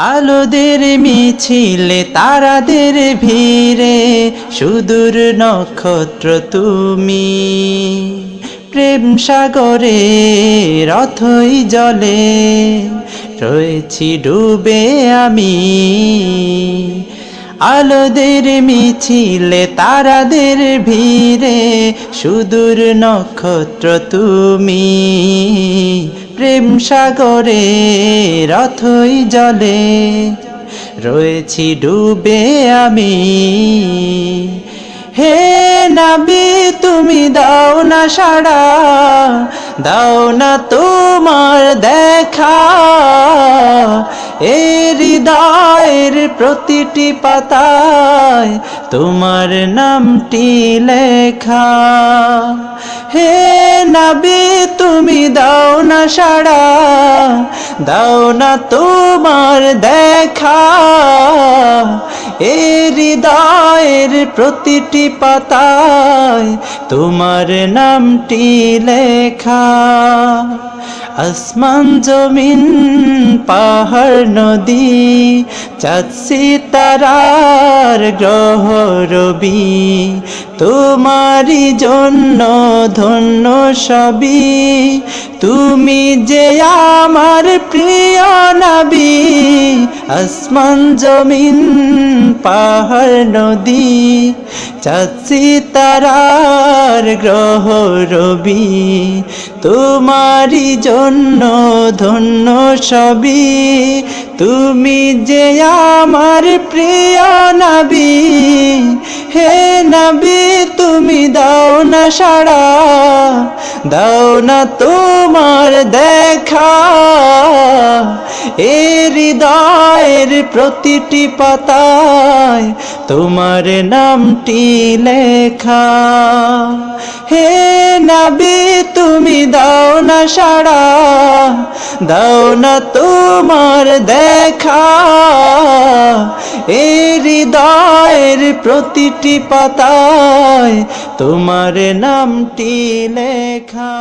আলোদের মিছিলে তারাদের ভিড়ে সুদূর নক্ষত্র তুমি, প্রেম সাগরে রথই জলে রয়েছি ডুবে আমি। আলোদের মিছিলে তারাদের ভিড়ে সুদূর নক্ষত্র তুমি, প্রেম সাগরে রথই জলে রয়েছি ডুবে আমি। হে নবী তুমি দাও না সাড়া, দাও না তোমার দেখা, এ হৃদয়ের প্রতিটি পাতায় তোমার নামটি লেখা। হে নবী তুমি দাও না সাড়া, দাও না তোমার দেখা, এ হৃদয়ের প্রতিটি পাতায় তোমার নামটি লেখা। আসমান জমিন পাহাড় নদী চাঁদ সিতারার গ্রহ রবি তোমারই জন্য ধন্য সবই। তুমি যে আমার প্রিয় নবী, আসমান জমিন পাহাড় নদী চাঁদ সিতারার গ্রহ রবি তোমারই জন্য ধন্য সবই। তুমি যে আমার প্রিয় নবী, হে নবী তুমি দাও না সাড়া, দাও না তোমার দেখা, এ হৃদয়ের প্রতিটি পাতায় তোমার নামটি লেখা। হে নবী তুমি দাও না সাড়া, দাও না তোমার দেখা, এ হৃদয়ের প্রতিটি পাতায় তোমার নামটি লেখা।